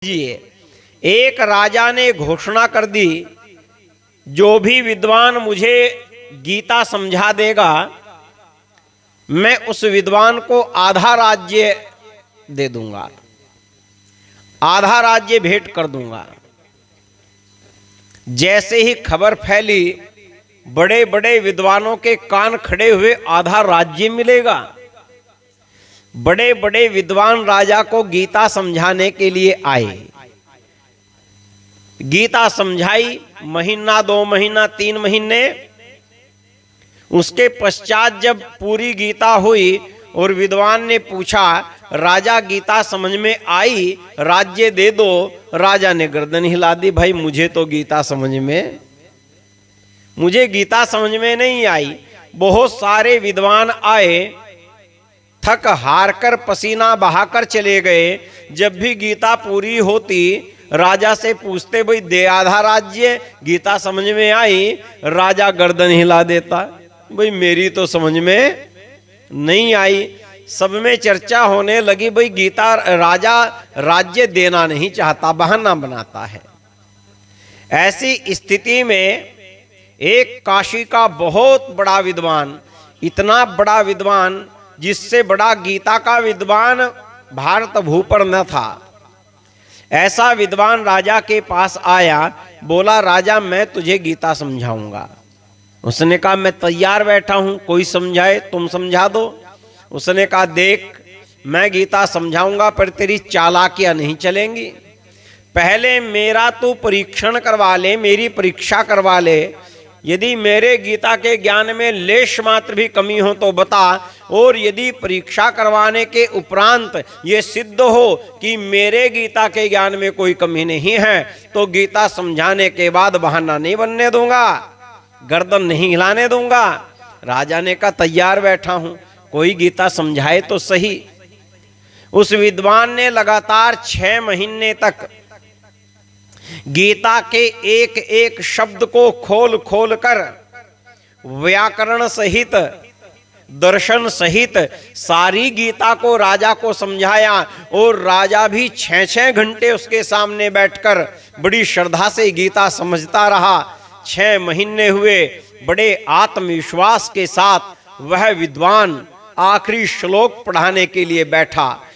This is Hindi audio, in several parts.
एक राजा ने घोषणा कर दी, जो भी विद्वान मुझे गीता समझा देगा मैं उस विद्वान को आधा राज्य दे दूंगा, आधा राज्य भेंट कर दूंगा। जैसे ही खबर फैली, बड़े बड़े विद्वानों के कान खड़े हुए, आधा राज्य मिलेगा। बड़े बड़े विद्वान राजा को गीता समझाने के लिए आए। गीता समझाई, महीना, 2 महीना, 3 महीने। उसके पश्चात जब पूरी गीता हुई और विद्वान ने पूछा, राजा गीता समझ में आई, राज्य दे दो। राजा ने गर्दन हिला दी, भाई मुझे तो गीता समझ में नहीं आई। बहुत सारे विद्वान आए, थक हार कर पसीना बहाकर चले गए। जब भी गीता पूरी होती, राजा से पूछते, भाई दे आधा राज्य, गीता समझ में आई। राजा गर्दन हिला देता, भाई मेरी तो समझ में नहीं आई। सब में चर्चा होने लगी, भाई गीता राजा राज्य देना नहीं चाहता, बहाना बनाता है। ऐसी स्थिति में एक काशी का बहुत बड़ा विद्वान, इतना बड़ा विद्वान जिससे बड़ा गीता का विद्वान भारत भू पर न था, ऐसा विद्वान राजा के पास आया। बोला, राजा मैं तुझे गीता समझाऊंगा। उसने कहा, मैं तैयार बैठा हूं, कोई समझाए, तुम समझा दो। उसने कहा, देख मैं गीता समझाऊंगा, पर तेरी चालाकियां नहीं चलेंगी। पहले मेरा तू परीक्षण करवा ले, मेरी परीक्षा करवा ले। यदि मेरे गीता के ज्ञान में लेश मात्र भी कमी हो तो बता, और यदि परीक्षा करवाने के उपरांत ये सिद्ध हो कि मेरे गीता के ज्ञान में कोई कमी नहीं है, तो गीता समझाने के बाद बहाना नहीं बनने दूंगा, गर्दन नहीं हिलाने दूंगा। राजा ने कहा, तैयार बैठा हूं, कोई गीता समझाए तो सही। उस विद्वान ने लगातार 6 महीने तक गीता के एक एक शब्द को खोल खोल कर, व्याकरण सहित, दर्शन सहित सारी गीता को राजा को समझाया। और राजा भी 6-6 घंटे उसके सामने बैठकर बड़ी श्रद्धा से गीता समझता रहा। 6 महीने हुए। बड़े आत्मविश्वास के साथ वह विद्वान आखिरी श्लोक पढ़ाने के लिए बैठा।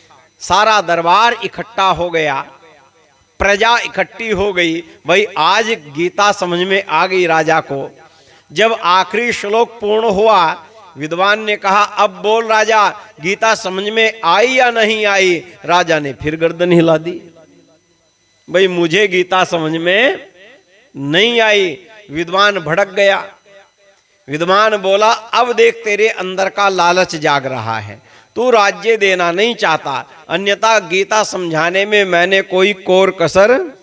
सारा दरबार इकट्ठा हो गया, प्रजा इकट्ठी हो गई। भाई आज गीता समझ में आ गई राजा को। जब आखिरी श्लोक पूर्ण हुआ, विद्वान ने कहा, अब बोल राजा, गीता समझ में आई या नहीं आई? राजा ने फिर गर्दन हिला दी, भाई मुझे गीता समझ में नहीं आई। विद्वान भड़क गया। विद्वान बोला, अब देख तेरे अंदर का लालच जाग रहा है, तू राज्य देना नहीं चाहता, अन्यथा गीता समझाने में मैंने कोई कोर कसर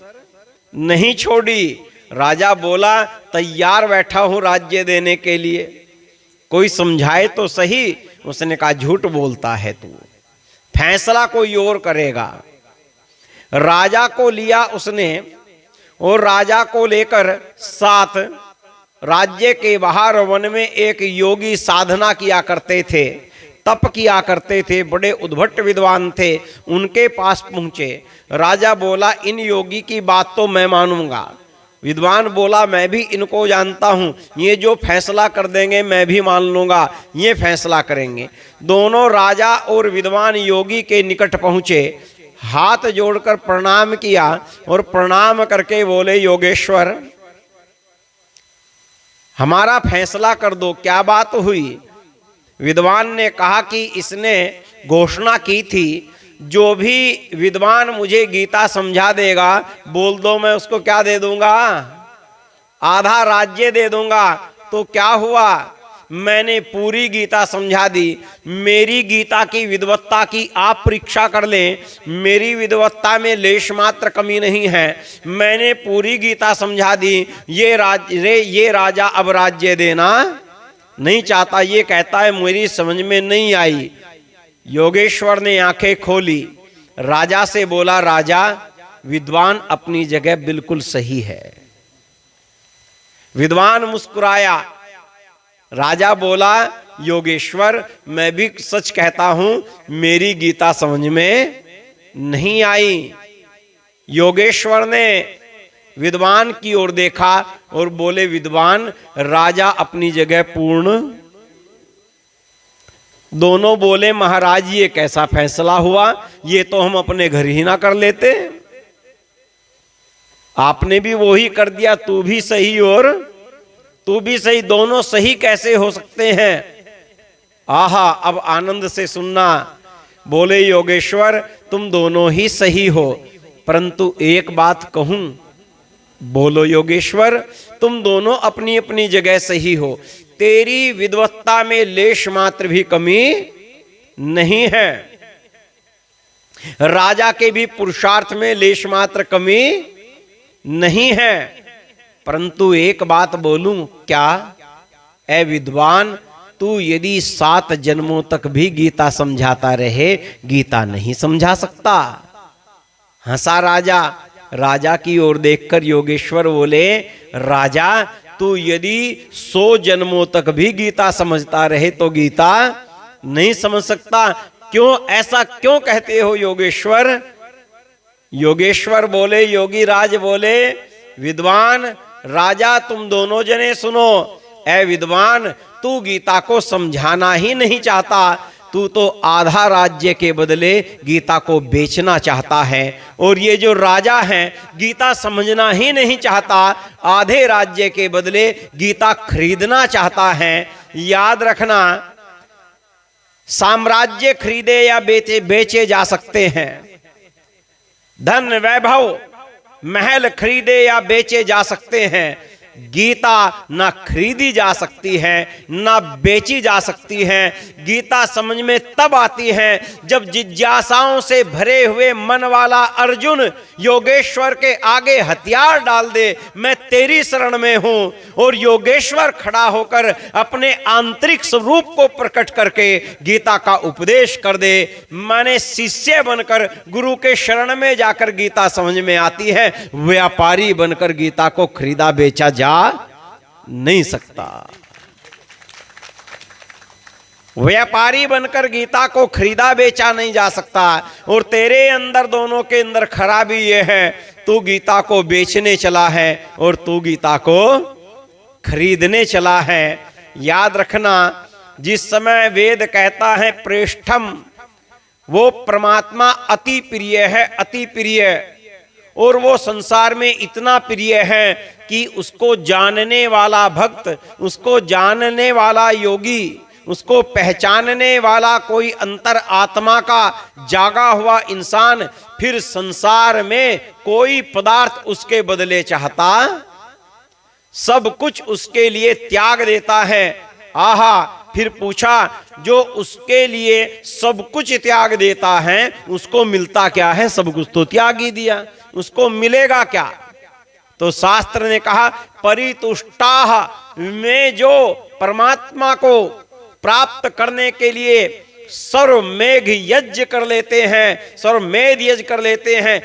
नहीं छोड़ी। राजा बोला, तैयार बैठा हूं राज्य देने के लिए, कोई समझाए तो सही। उसने कहा, झूठ बोलता है तू, फैसला कोई और करेगा। राजा को लिया उसने, और राजा को लेकर साथ राज्य के बाहर वन में एक योगी साधना किया करते थे, तप किया करते थे, बड़े उद्भट विद्वान थे। उनके पास पहुंचे। राजा बोला, इन योगी की बात तो मैं मानूंगा। विद्वान बोला, मैं भी इनको जानता हूं, ये जो फैसला कर देंगे मैं भी मान लूंगा, ये फैसला करेंगे। दोनों राजा और विद्वान योगी के निकट पहुंचे, हाथ जोड़कर प्रणाम किया और प्रणाम करके बोले, योगेश्वर हमारा फैसला कर दो, क्या बात हुई? विद्वान ने कहा कि इसने घोषणा की थी, जो भी विद्वान मुझे गीता समझा देगा, बोल दो मैं उसको क्या दे दूंगा? आधा राज्य दे दूंगा। तो क्या हुआ? मैंने पूरी गीता समझा दी। मेरी गीता की विद्वत्ता की आप परीक्षा कर लें, मेरी विद्वत्ता में लेश मात्र कमी नहीं है। मैंने पूरी गीता समझा दी। ये राजा अब राज्य देना नहीं चाहता, ये कहता है मेरी समझ में नहीं आई। योगेश्वर ने आंखें खोली, राजा से बोला, राजा विद्वान अपनी जगह बिल्कुल सही है। विद्वान मुस्कुराया। राजा बोला, योगेश्वर मैं भी सच कहता हूं, मेरी गीता समझ में नहीं आई। योगेश्वर ने विद्वान की ओर देखा और बोले, विद्वान, राजा अपनी जगह पूर्ण। दोनों बोले, महाराज ये कैसा फैसला हुआ, ये तो हम अपने घर ही ना कर लेते। आपने भी वही कर दिया, तू भी सही और तू भी सही, दोनों सही कैसे हो सकते हैं। आहा, अब आनंद से सुनना। बोले, योगेश्वर तुम दोनों ही सही हो, परंतु एक बात कहूं। बोलो योगेश्वर, तुम दोनों अपनी अपनी जगह सही हो, तेरी विद्वत्ता में लेश मात्र भी कमी नहीं है, राजा के भी पुरुषार्थ में लेश मात्र कमी नहीं है, परंतु एक बात बोलूं क्या। ऐ विद्वान, तू यदि 7 जन्मों तक भी गीता समझाता रहे, गीता नहीं समझा सकता। हंसा राजा। राजा की ओर देखकर योगेश्वर बोले, राजा तू यदि 100 जन्मों तक भी गीता समझता रहे तो गीता नहीं समझ सकता। क्यों, ऐसा क्यों कहते हो योगेश्वर। योगेश्वर बोले, योगी राज बोले, विद्वान राजा तुम दोनों जने सुनो। ऐ विद्वान, तू गीता को समझाना ही नहीं चाहता, तू तो आधा राज्य के बदले गीता को बेचना चाहता है। और ये जो राजा है गीता समझना ही नहीं चाहता, आधे राज्य के बदले गीता खरीदना चाहता है। याद रखना, साम्राज्य खरीदे या बेचे जा सकते हैं, धन वैभव महल खरीदे या बेचे जा सकते हैं, गीता ना खरीदी जा सकती है ना बेची जा सकती है। गीता समझ में तब आती है जब जिज्ञासाओं से भरे हुए मन वाला अर्जुन योगेश्वर के आगे हथियार डाल दे, मैं तेरी शरण में हूं, और योगेश्वर खड़ा होकर अपने आंतरिक स्वरूप को प्रकट करके गीता का उपदेश कर दे। माने शिष्य बनकर गुरु के शरण में जाकर गीता समझ में आती है, व्यापारी बनकर गीता को खरीदा बेचा जा नहीं सकता। व्यापारी बनकर गीता को खरीदा बेचा नहीं जा सकता। और तेरे अंदर, दोनों के अंदर खराबी यह है, तू गीता को बेचने चला है और तू गीता को खरीदने चला है। याद रखना, जिस समय वेद कहता है प्रेष्ठम, वो परमात्मा अति प्रिय है, अति प्रिय, और वो संसार में इतना प्रिय है कि उसको जानने वाला भक्त, उसको जानने वाला योगी, उसको पहचानने वाला कोई अंतर आत्मा का जागा हुआ इंसान फिर संसार में कोई पदार्थ उसके बदले चाहता, सब कुछ उसके लिए त्याग देता है। आहा, फिर पूछा, जो उसके लिए सब कुछ त्याग देता है उसको मिलता क्या है। सब कुछ तो त्याग ही दिया, उसको मिलेगा क्या। तो शास्त्र ने कहा, परितुष्टाः में जो परमात्मा को प्राप्त करने के लिए सर्वमेघ यज्ञ कर लेते हैं, सर्वमेध यज्ञ कर लेते हैं,